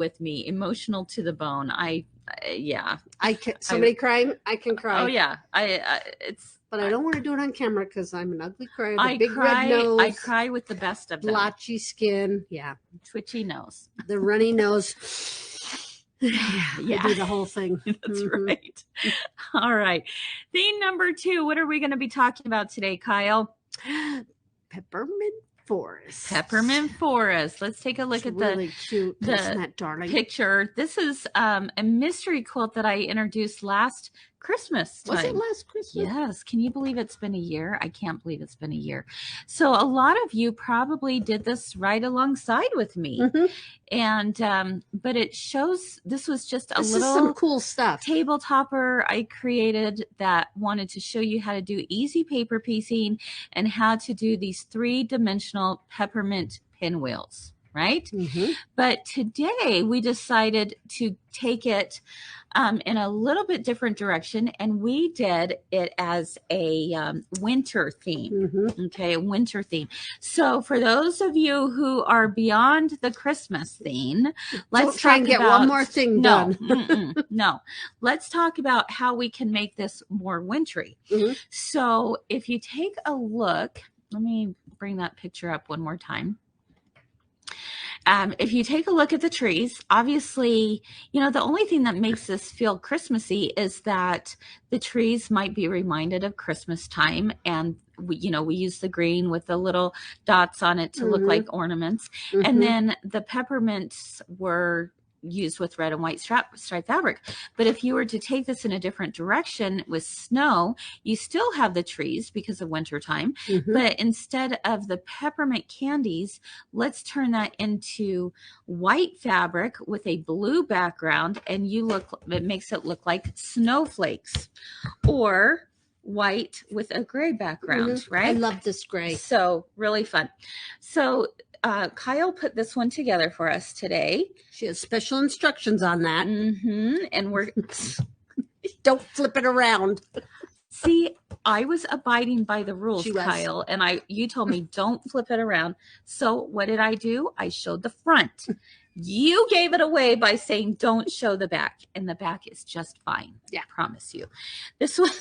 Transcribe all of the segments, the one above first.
with me, emotional to the bone. Yeah. I can. Somebody crying, I can cry. Oh yeah, But I don't want to do it on camera because I'm an ugly crier. I big cry. red nose. I cry with the best of them. Blotchy skin. Yeah. Twitchy nose. The runny nose. Yeah. I do the whole thing. That's right. All right. Theme number 2. What are we going to be talking about today, Kyle? Peppermint Forest. Peppermint Forest. Let's take a look at really cute. Isn't that darling? Picture. This is a mystery quilt that I introduced last Christmas time. Was it last Christmas? Yes. Can you believe it's been a year? I can't believe it's been a year. So a lot of you probably did this right alongside with me. And but it shows this was just this little is some cool stuff. Table topper I created that wanted to show you how to do easy paper piecing and how to do these 3-dimensional peppermint pinwheels. Right? But today we decided to take it in a little bit different direction, and we did it as a winter theme. Okay, a winter theme. So for those of you who are beyond the Christmas theme, let's try and get one more thing done. No, let's talk about how we can make this more wintry. So if you take a look, let me bring that picture up one more time. If you take a look at the trees, obviously, the only thing that makes this feel Christmassy is that the trees might be reminded of Christmas time. And we use the green with the little dots on it to look like ornaments. And then the peppermints were used with red and white striped fabric. But if you were to take this in a different direction with snow, you still have the trees because of winter time. But instead of the peppermint candies, let's turn that into white fabric with a blue background, and it makes it look like snowflakes, or white with a gray background, right? I love this gray. So really fun. So Kyle put this one together for us today. She has special instructions on that. And we're don't flip it around. See, I was abiding by the rules, Kyle, and you told me don't flip it around. So what did I do? I showed the front. You gave it away by saying don't show the back, and the back is just fine. Yeah, I promise you. This was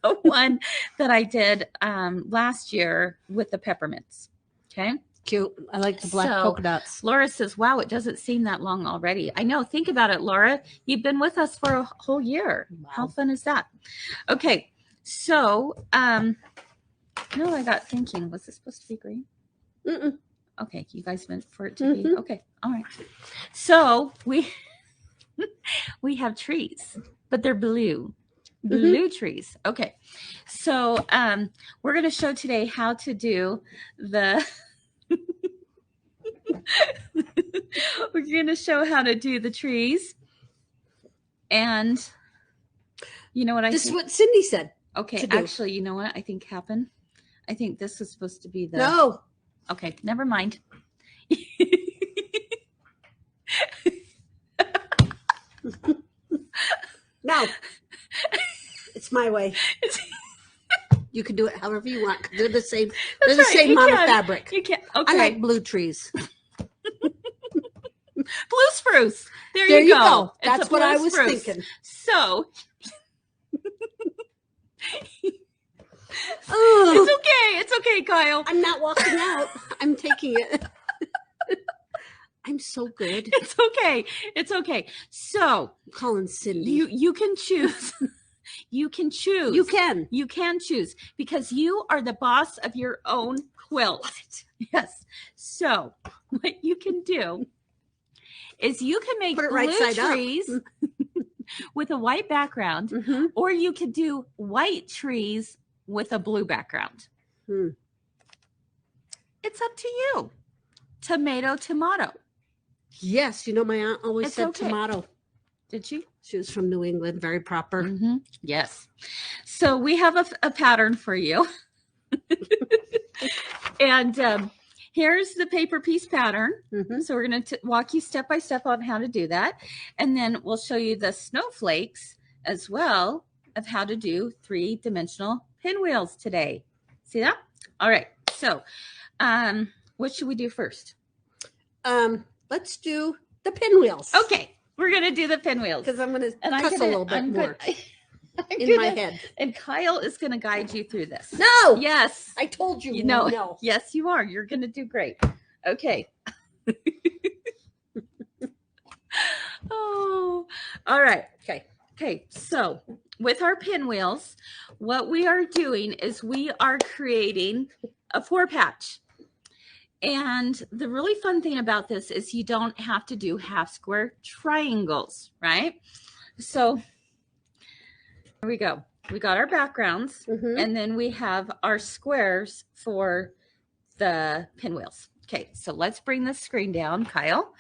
the one that I did last year with the peppermints. Okay. Cute. I like the black polka dots. Laura says, wow, it doesn't seem that long already. I know. Think about it, Laura. You've been with us for a whole year. Wow. How fun is that? Okay. So, I got thinking, was this supposed to be green? Okay. You guys meant for it to be? Okay. All right. So we have trees, but they're blue. Blue trees. Okay. So, we're going to show today how to do we're going to show how to do the trees. And you know what I think? This is what Cindy said. Okay, actually, you know what I think happened? I think this was supposed to be the... No. Okay, never mind. No. It's my way. You can do it however you want. They're the same. They're the same amount of fabric. You can. Okay. I like blue trees. Blue spruce. There you go. That's what I was thinking. So it's okay. It's okay, Kyle. I'm not walking out. I'm taking it. I'm so good. It's okay. It's okay. So I'm calling Cindy. You can choose. You can choose. You can choose because you are the boss of your own quilt. Yes. So what you can do is you can make blue trees with a white background, or you could do white trees with a blue background. It's up to you. Tomato. Yes. My aunt always said tomato. Did she? She was from New England. Very proper. Yes. So we have a pattern for you. And here's the paper piece pattern. So we're going to walk you step by step on how to do that. And then we'll show you the snowflakes as well of how to do 3-dimensional pinwheels today. See that? All right. So what should we do first? Let's do the pinwheels. Okay, we're gonna do the pinwheels Because I'm gonna cuss a little bit more in my head. And Kyle is gonna guide you through this. No. Yes. I told you. No. Yes, you are. You're gonna do great. Okay. Oh, all right. Okay. So with our pinwheels, what we are doing is we are creating a 4-patch. And the really fun thing about this is you don't have to do half square triangles, right? So here we go. We got our backgrounds, and then we have our squares for the pinwheels. Okay, so let's bring the screen down, Kyle,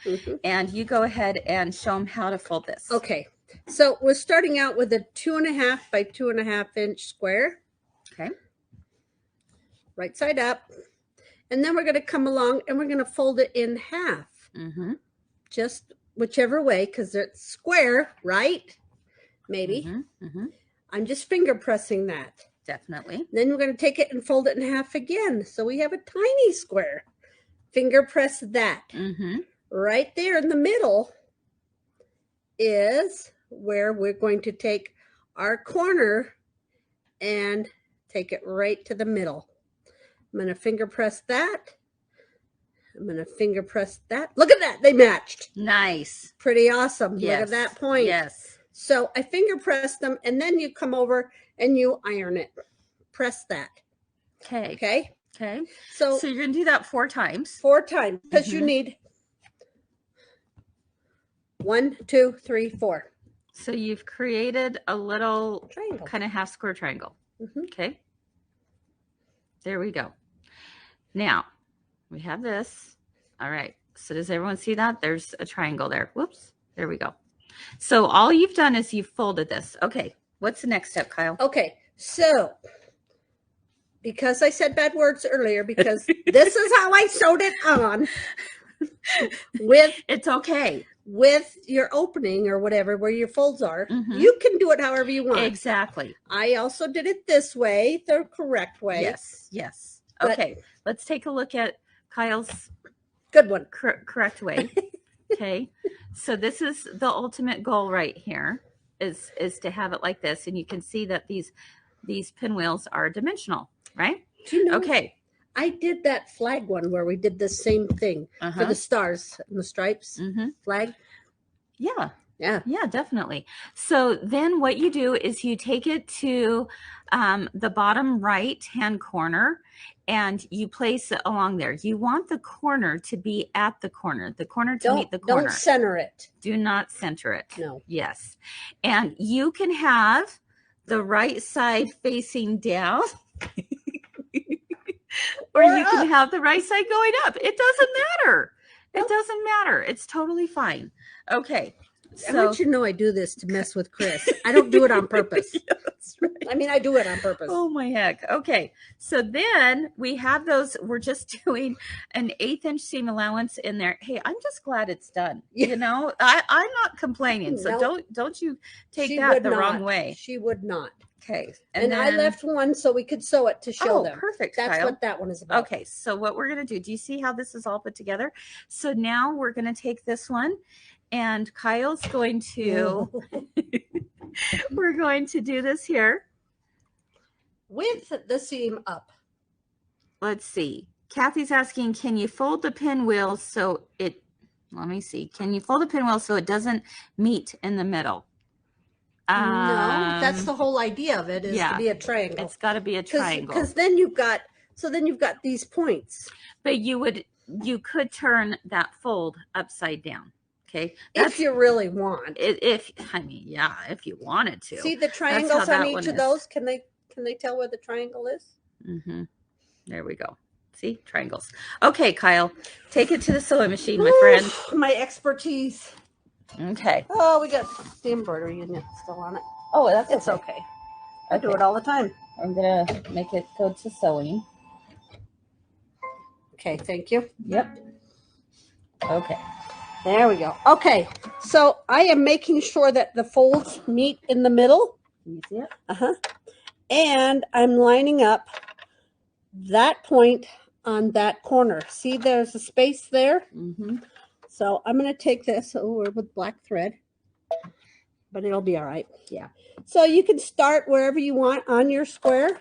and you go ahead and show them how to fold this. Okay, so we're starting out with a 2.5 by 2.5 inch square. Okay. Right side up. And then we're going to come along and we're going to fold it in half. Just whichever way, because it's square, right? Maybe. I'm just finger pressing that. Definitely. Then we're going to take it and fold it in half again. So we have a tiny square. Finger press that. Right there in the middle is where we're going to take our corner and take it right to the middle. I'm going to finger press that. I'm going to finger press that. Look at that. They matched. Nice. Pretty awesome. Yes. Look at that point. Yes. So I finger press them, and then you come over and you iron it. Press that. Okay. Okay. Okay. So you're going to do that 4 times. 4 times, because you need 1, 2, 3, 4. So you've created a little triangle, kind of half square triangle. Okay. There we go. Now we have this. All right. So does everyone see that? There's a triangle there. Whoops. There we go. So all you've done is you've folded this. Okay. What's the next step, Kyle? Okay. So because I said bad words earlier, because this is how I sewed it on with, it's okay. With your opening or whatever, where your folds are, you can do it however you want. Exactly. I also did it this way, the correct way. Yes. Yes. Okay. Let's take a look at Kyle's good one. Correct way. Okay. So this is the ultimate goal right here is to have it like this. And you can see that these pinwheels are dimensional, right? Do you know, okay. I did that flag one where we did the same thing for the stars and the stripes flag. Yeah. Yeah. Yeah, definitely. So then what you do is you take it to the bottom right hand corner and you place it along there. You want the corner to be at the corner to meet the corner. Don't center it. Do not center it. No. Yes. And you can have the right side facing down. Or you can have the right side going up. It doesn't matter. It doesn't matter. It's totally fine. Okay. So, I want you to know I do this to mess with Kris. I don't do it on purpose. Yeah, that's right. I mean, I do it on purpose. Oh, my heck. Okay. So then we have those. We're just doing an 1/8 inch seam allowance in there. Hey, I'm just glad it's done. Yeah. You know, I'm not complaining. So don't you take that the wrong way. She would not. Okay. And then, I left one so we could sew it to show them. Perfect. That's Kyle. What that one is about. Okay. So what we're going to do you see how this is all put together? So now we're going to take this one and Kyle's going to, we're going to do this here. With the seam up. Let's see. Kathy's asking, can you fold the pinwheel so it, let me see. Can you fold the pinwheel so it doesn't meet in the middle? No, that's the whole idea of it is to be a triangle. It's got to be a triangle. Because then you've got these points. But you could turn that fold upside down. Okay. If you really want. If you wanted to. See the triangles on each of those? Can they tell where the triangle is? There we go. See, triangles. Okay, Kyle, take it to the sewing machine, my friend. My expertise. Okay. Oh, we got the embroidery in it still on it. Oh, It's okay. I do it all the time. I'm gonna make it go to sewing. Okay, thank you. Yep. Okay. There we go. Okay, so I am making sure that the folds meet in the middle. Can you see it? And I'm lining up that point on that corner. See, there's a space there. So I'm going to take this over with black thread, but it'll be all right. Yeah. So you can start wherever you want on your square.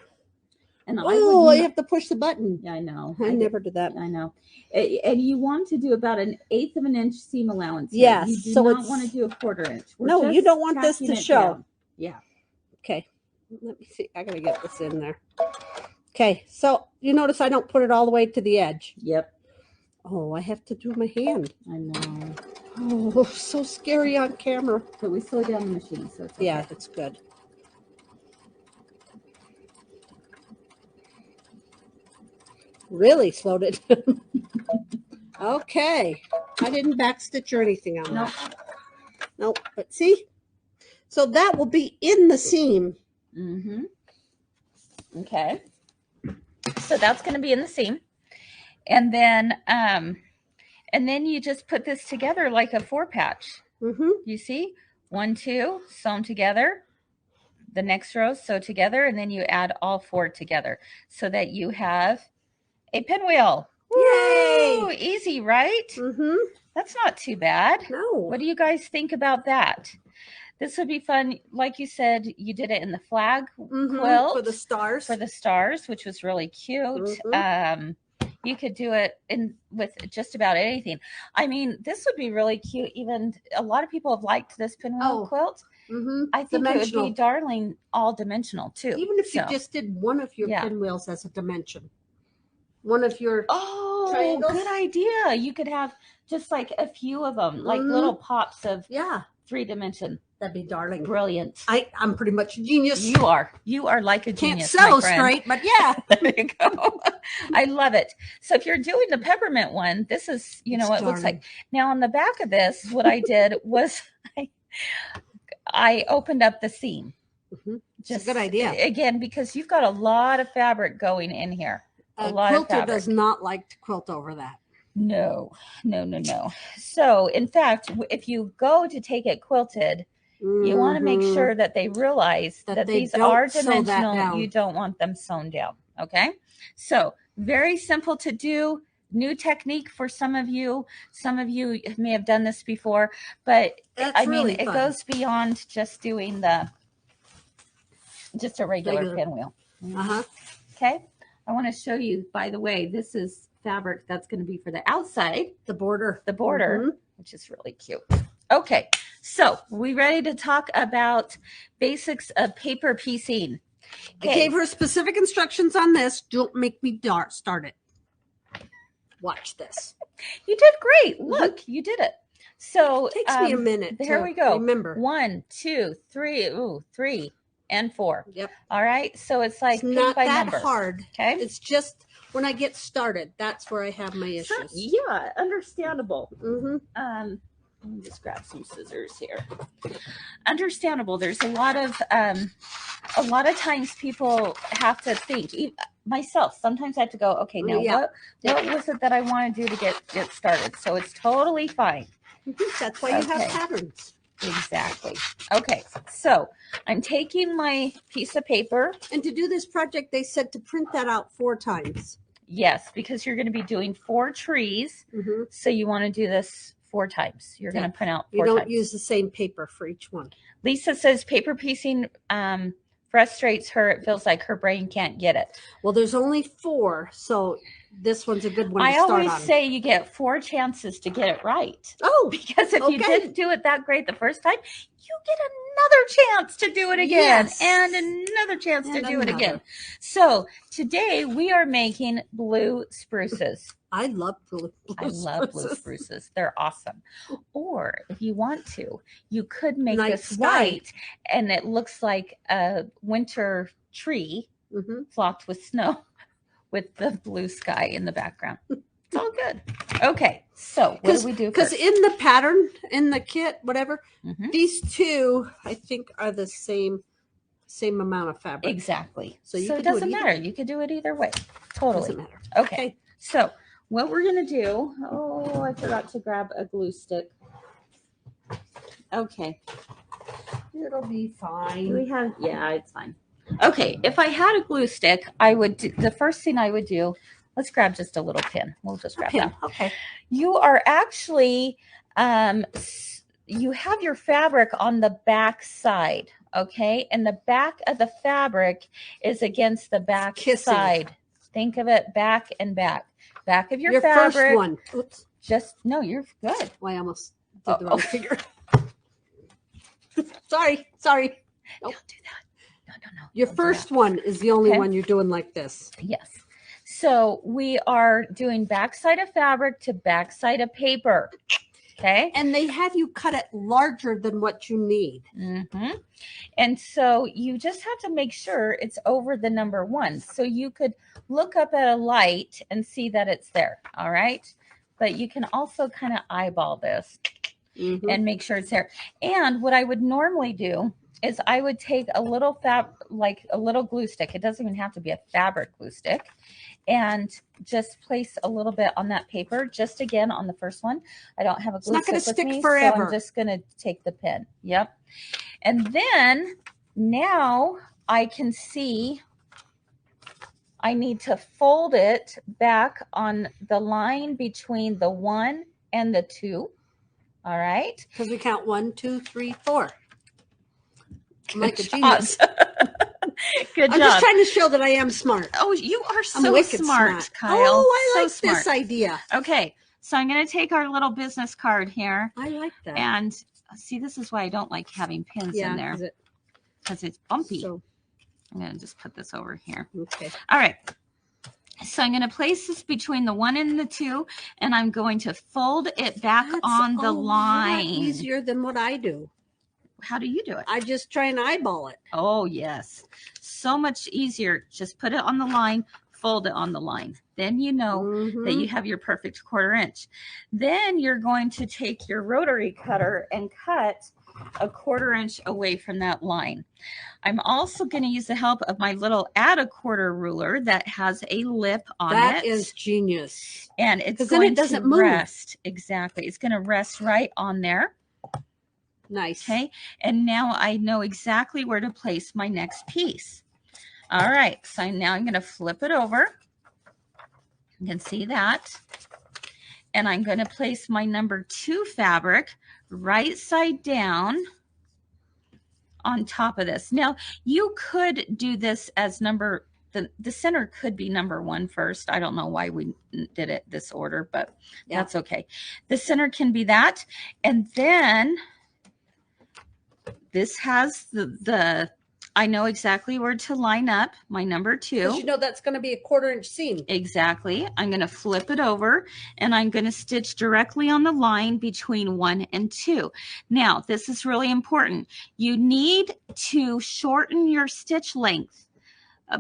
And oh, you have to push the button. Yeah, I know. I never did that. I know. And you want to do about 1/8 of an inch seam allowance. Yes. You do so not want to do a 1/4 inch. No, you don't want this to show. Down. Yeah. Okay. Let me see. I got to get this in there. Okay. So you notice I don't put it all the way to the edge. Yep. Oh, I have to do my hand. I know. Oh, so scary on camera. But we slow down the machine. So it's okay. Yeah, it's good. Really slowed it down. Okay. I didn't backstitch or anything on that. Nope. But see? So that will be in the seam. Mm-hmm. Okay. So that's going to be in the seam. And then you just put this together like a 4-patch. Mm-hmm. You see? 1, 2, sewn together. The next row sew together, and then you add all 4 together so that you have a pinwheel. Yay! Woo! Easy, right? Mm-hmm. That's not too bad. No. What do you guys think about that? This would be fun. Like you said, you did it in the flag quilt. For the stars. For the stars, which was really cute. You could do it with just about anything. I mean, this would be really cute. Even a lot of people have liked this pinwheel quilt. Mm-hmm. I think it would be darling all dimensional too. Even if you just did one of your pinwheels as a dimension. One of your triangles. Good idea. You could have just like a few of them, like little pops of 3 dimension. That'd be darling. Brilliant. I'm pretty much a genius. You are like a genius. Can't sew straight, but yeah. There you go. I love it. So if you're doing the peppermint one, this is, what it looks like. Now on the back of this, what I did was I opened up the seam. Mm-hmm. Just a good idea. Again, because you've got a lot of fabric going in here. A lot of fabric. Quilter does not like to quilt over that. No. So in fact, if you go to take it quilted, you want to make sure that they realize that these are dimensional. You don't want them sewn down. Okay. So very simple to do. New technique for some of you. Some of you may have done this before, but it goes beyond just doing just a regular pinwheel. Okay. I want to show you, by the way, this is fabric that's going to be for the outside. The border. Which is really cute. Okay. So we ready to talk about basics of paper piecing. Okay. I gave her specific instructions on this. Don't make me start it. Watch this. You did great. Look, you did it. So it takes me a minute. Here we go. Remember. 1, 2, 3. Ooh, 3 and 4. Yep. All right. So it's like it's not by that number. hard. Okay. It's just when I get started, that's where I have my issues. Yeah, understandable. Let me just grab some scissors here. Understandable. There's a lot of times people have to think. Myself, sometimes I have to go, okay, now what was it that I want to do to get started? So it's totally fine. That's why you have patterns. Exactly. Okay, so I'm taking my piece of paper. And to do this project, they said to print that out 4 times. Yes, because you're going to be doing 4 trees. So you want to do this 4 times. You're going to print out 4 times. You don't use the same paper for each one. Lisa says paper piecing frustrates her. It feels like her brain can't get it. Well, there's only 4, so this one's a good one to start on. I always say you get 4 chances to get it right. Oh, because if you didn't do it that great the first time, you get another chance to do it again and another chance to do it again. So today we are making blue spruces. I love blue spruces. They're awesome. Or if you want to, you could make this white and it looks like a winter tree flocked with snow with the blue sky in the background. It's all good. Okay, so what do we do? Because in the pattern, in the kit, whatever, these 2, I think, are the same amount of fabric. Exactly. So it doesn't matter. You could do it either way. Totally. Doesn't matter. Okay. So what we're going to do, I forgot to grab a glue stick. Okay. It'll be fine. It's fine. Okay. If I had a glue stick, the first thing I would do, let's grab just a little pin. We'll just grab that. Okay. you are actually, you have your fabric on the back side, okay? And the back of the fabric is against the back side. Think of it back and back. Back of your fabric. First one. Oops. Just, no, you're good. Well, I almost did the wrong figure. Sorry. Nope. Don't do that. No. Your first one is the only one you're doing like this. Yes. So we are doing backside of fabric to backside of paper. Okay. And they have you cut it larger than what you need. Mm-hmm. And so you just have to make sure it's over the number 1. So you could look up at a light and see that it's there. All right. But you can also kind of eyeball this and make sure it's there. And what I would normally do is I would take a little like a little glue stick. It doesn't even have to be a fabric glue stick. And just place a little bit on that paper. Just again on the first one. I don't have a glue stick with me, so I'm just going to take the pin. Yep. And then now I can see I need to fold it back on the line between the 1 and the 2. All right. Because we count 1, 2, 3, 4. I'm like a genius. Good job. I'm just trying to show that I am smart. Oh, you are so smart, Kyle. Oh, I like this idea. Okay, so I'm going to take our little business card here. I like that. And see, this is why I don't like having pins in there. Because it's bumpy. So, I'm going to just put this over here. Okay. All right. So I'm going to place this between the 1 and the 2, and I'm going to fold it back on the line. That's easier than what I do. How do you do it? I just try and eyeball it. Oh, yes. So much easier. Just put it on the line, fold it on the line. Then you know that you have your perfect 1/4 inch. Then you're going to take your rotary cutter and cut a 1/4 inch away from that line. I'm also going to use the help of my little add a 1/4 ruler that has a lip on it. That is genius. And it's going to rest. Exactly. It's going to rest right on there. Nice. Okay. And now I know exactly where to place my next piece. All right. So now I'm going to flip it over. You can see that. And I'm going to place my number 2 fabric right side down on top of this. Now, you could do this as the center could be number 1 first. I don't know why we did it this order, but that's okay. The center can be that. And then this has the I know exactly where to line up my number 2. Because you know that's going to be a 1/4 inch seam. Exactly. I'm going to flip it over and I'm going to stitch directly on the line between 1 and 2. Now, this is really important. You need to shorten your stitch length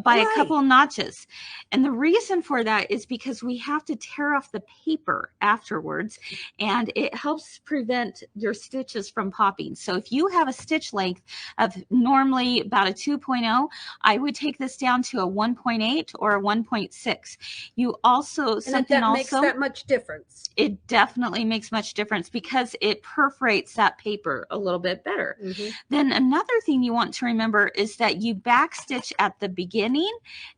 by a couple notches. And the reason for that is because we have to tear off the paper afterwards, and it helps prevent your stitches from popping. So if you have a stitch length of normally about a 2.0, I would take this down to a 1.8 or a 1.6. You also, makes that much difference. It definitely makes much difference because it perforates that paper a little bit better. Then another thing you want to remember is that you backstitch at the beginning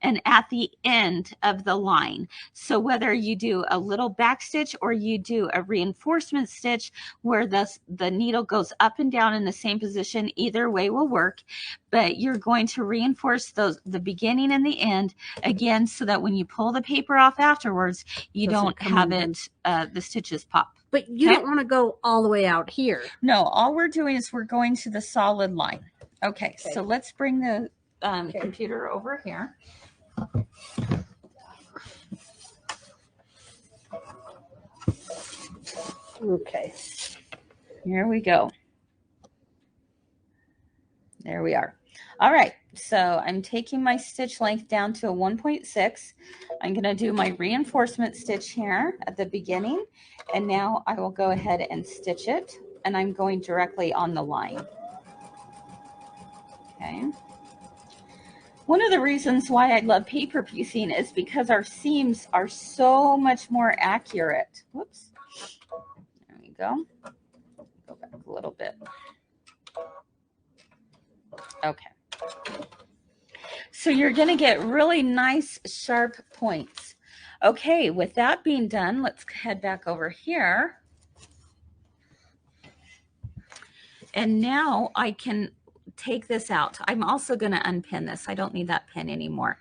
and at the end of the line. So whether you do a little back stitch or you do a reinforcement stitch where the needle goes up and down in the same position, either way will work. But you're going to reinforce the beginning and the end again, so that when you pull the paper off afterwards, you don't have the stitches pop. But you don't want to go all the way out here. No, all we're doing is we're going to the solid line. Okay. So let's bring the computer over here. Okay. Here we go. There we are. All right. So I'm taking my stitch length down to a 1.6. I'm going to do my reinforcement stitch here at the beginning. And now I will go ahead and stitch it. And I'm going directly on the line. Okay. One of the reasons why I love paper piecing is because our seams are so much more accurate. Whoops. There we go. Go back a little bit. Okay. So you're going to get really nice, sharp points. Okay, with that being done, let's head back over here. And now I can take this out. I'm also going to unpin this. I don't need that pin anymore.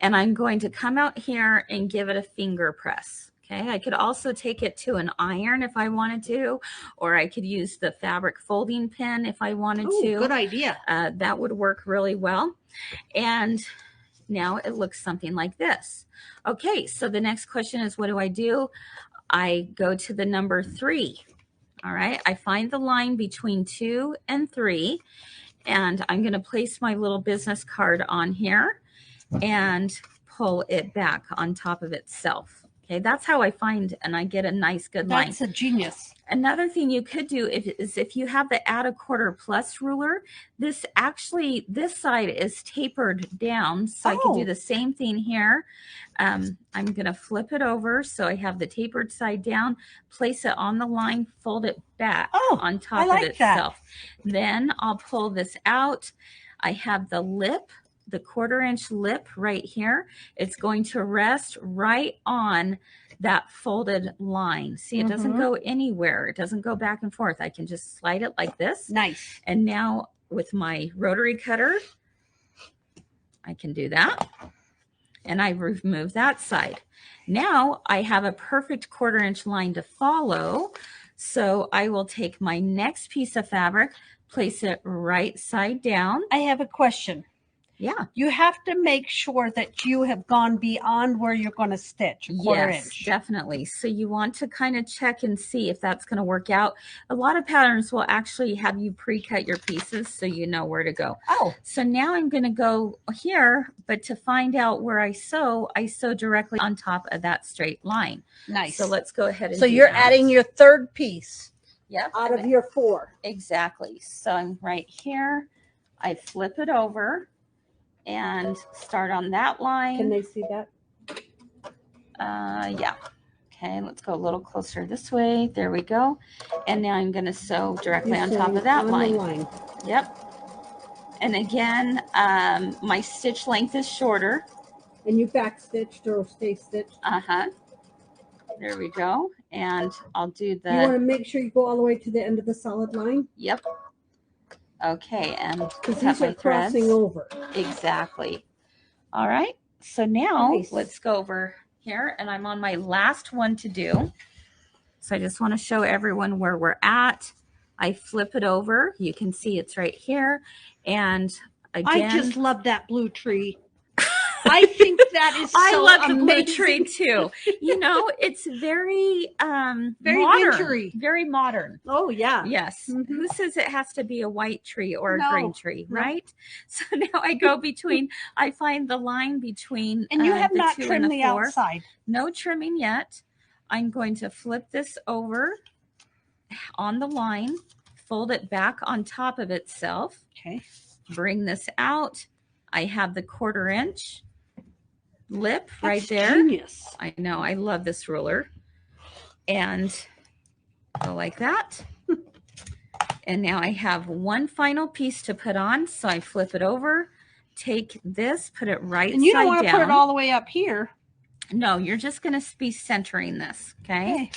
And I'm going to come out here and give it a finger press. Okay, I could also take it to an iron if I wanted to, or I could use the fabric folding pin if I wanted to. Good idea. That would work really well. And now it looks something like this. Okay, so the next question is, what do? I go to the number 3. All right, I find the line between 2 and 3, and I'm going to place my little business card on here and pull it back on top of itself. Okay, that's how I find and I get a nice good line. That's a genius. Another thing you could do is if you have the add a quarter plus ruler, this side is tapered down, so I can do the same thing here. I'm going to flip it over so I have the tapered side down, place it on the line, fold it back on top of itself. Then I'll pull this out. I have the lip, the 1/4 inch lip right here. It's going to rest right on that folded line. See, it doesn't go anywhere. It doesn't go back and forth. I can just slide it like this. Nice. And now with my rotary cutter, I can do that. And I remove that side. Now I have a perfect 1/4 inch line to follow. So I will take my next piece of fabric, place it right side down. I have a question. Yeah. You have to make sure that you have gone beyond where you're going to stitch, 1/4 inch. Definitely. So you want to kind of check and see if that's going to work out. A lot of patterns will actually have you pre-cut your pieces so you know where to go. So now I'm going to go here, but to find out where I sew directly on top of that straight line. Nice. So let's go ahead and so you're adding your 3rd piece. Yep. Out of your 4. Exactly. So I'm right here. I flip it over and start on that line. Can they see that? Yeah. Okay, let's go a little closer this way. There we go. And now I'm going to sew directly on top of that line. Yep. And again, my stitch length is shorter. And you back stitched or stay stitched? There we go. And I'll do the... You want to make sure you go all the way to the end of the solid line? Yep. Okay, and because these are crossing over. Exactly. All right. So now let's go over here, and I'm on my last one to do. So I just want to show everyone where we're at. I flip it over. You can see it's right here. And again, I just love that blue tree. I think that is so I love amazing. the blue tree too. You know, it's very very modern, wintry. Very modern. Oh yeah. Yes. Who says it has to be a white tree or a green tree, right? So now I go between, I find the line between and you have the not 2 trimmed and the the 4. outside. No trimming yet. I'm going to flip this over on the line, fold it back on top of itself. Okay. Bring this out. I have the 1/4 inch lip right there. Genius. I know. I love this ruler. And go like that. And now I have one final piece to put on. So I flip it over, take this, put it right side down. And you don't want to put it all the way up here. No, you're just going to be centering this. Okay.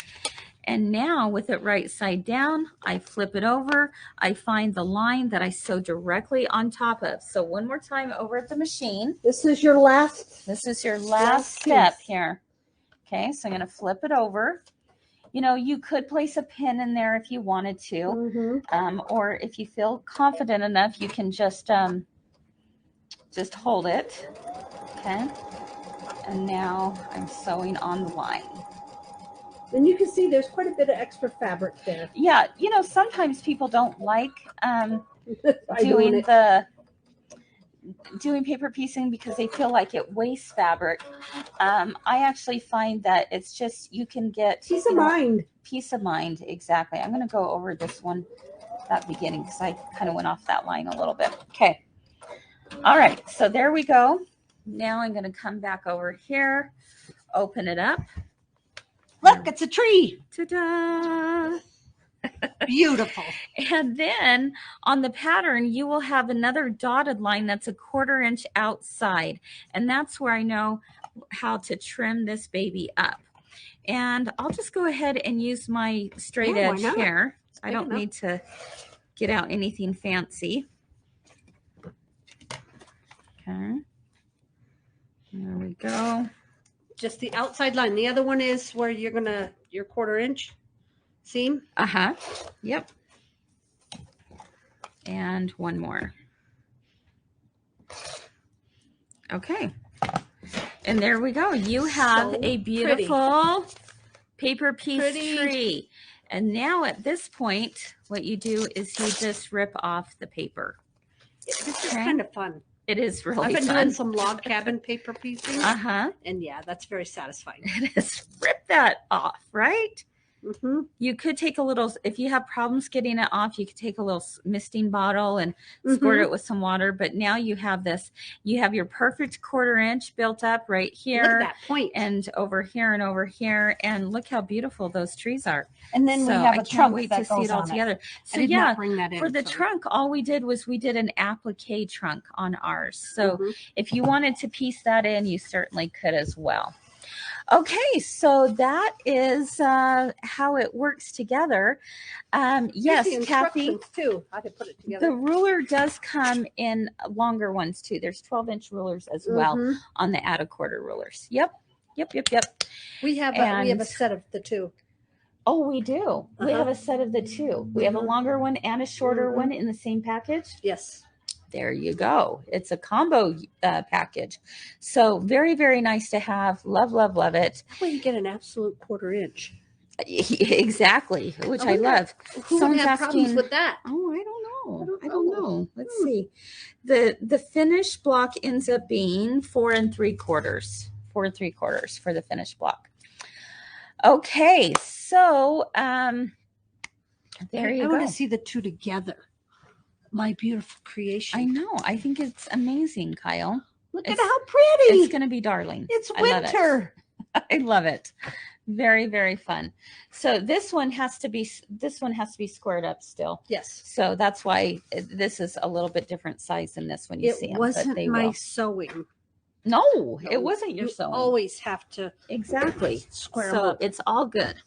And now with it right side down, I flip it over. I find the line that I sew directly on top of. So one more time over at the machine. This is your last. This is your last step here. Okay, so I'm going to flip it over. You know, you could place a pin in there if you wanted to, or if you feel confident enough, you can just hold it. Okay, and now I'm sewing on the line. And you can see there's quite a bit of extra fabric there. Yeah, you know, sometimes people don't like doing paper piecing because they feel like it wastes fabric. I actually find that it's just, you can get peace of mind. Peace of mind, exactly. I'm going to go over this one, that beginning, because I kind of went off that line a little bit. Okay. All right, so there we go. Now I'm going to come back over here, open it up. Look, it's a tree. Ta-da! Beautiful. And then on the pattern, you will have another dotted line that's a 1/4 inch outside. And that's where I know how to trim this baby up. And I'll just go ahead and use my straight edge here. I don't need to get out anything fancy. Okay. There we go. Just the outside line. The other one is where you're going to, your 1/4 inch seam. Uh-huh. Yep. And one more. Okay. And there we go. You have a beautiful paper piece tree. And now at this point, what you do is you just rip off the paper. This is kind of fun. It is really fun. I've been doing some log cabin paper piecing. Uh-huh. And yeah, that's very satisfying. It is. Rip that off, right? Mm-hmm. You could take a little, if you have problems getting it off, you could take a little misting bottle and squirt it with some water. But now you have this, you have your perfect 1/4 inch built up right here. Look at that point. And over here and over here. And look how beautiful those trees are. And then we have a trunk wait that to see it all together. So yeah, for the trunk, all we did was we did an applique trunk on ours. So if you wanted to piece that in, you certainly could as well. Okay, so that is how it works together. Yes, Kathy, too, how to put it together. The ruler does come in longer ones too. There's 12-inch rulers as well on the add a 1/4 rulers. Yep. We have a set of the two. Oh, we do. We have a set of the two. We have a longer one and a shorter one in the same package. Yes. There you go. It's a combo package. So very, very nice to have. Love, love, love it. Well, you get an absolute 1/4 inch. Exactly, which I love. Someone's asking problems with that. Oh, I don't know. Let's see. The finished block ends up being 4 3/4. 4 3/4 for the finished block. Okay, so there you go. I want to see the two together. My beautiful creation. I know. I think it's amazing, Kyle. Look at how pretty. It's going to be darling. It's winter. I love it. Very, very fun. So this one has to be squared up still. Yes. So that's why this is a little bit different size than this when you see them. It wasn't my sewing. No, it wasn't your sewing. You always have to square them up. It's all good.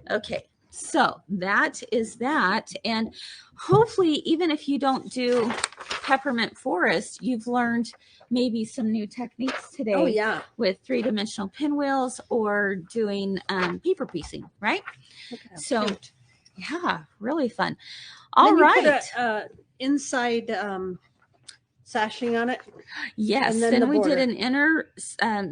Okay. So that is that. And hopefully, even if you don't do Peppermint Forest, you've learned maybe some new techniques today. Oh, yeah. With 3-dimensional pinwheels or doing paper piecing, right? So, yeah, really fun. All right. Put a inside sashing on it. Yes, and then we did an inner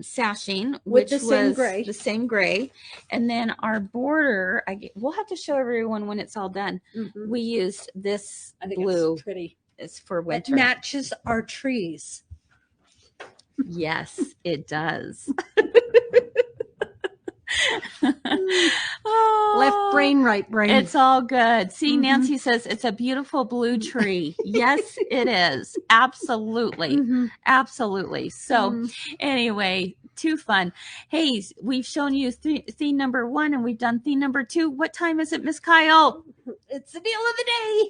sashing, which was the same gray. And then our border, we'll have to show everyone when it's all done. We used this blue. It's pretty. It's for winter. It matches our trees. Yes, it does. Left brain, right brain. It's all good. See, Nancy says it's a beautiful blue tree. Yes, it is. Absolutely. Absolutely. So anyway, too fun. Hey, we've shown you theme number 1 and we've done theme number 2. What time is it, Miss Kyle? It's the deal of the day.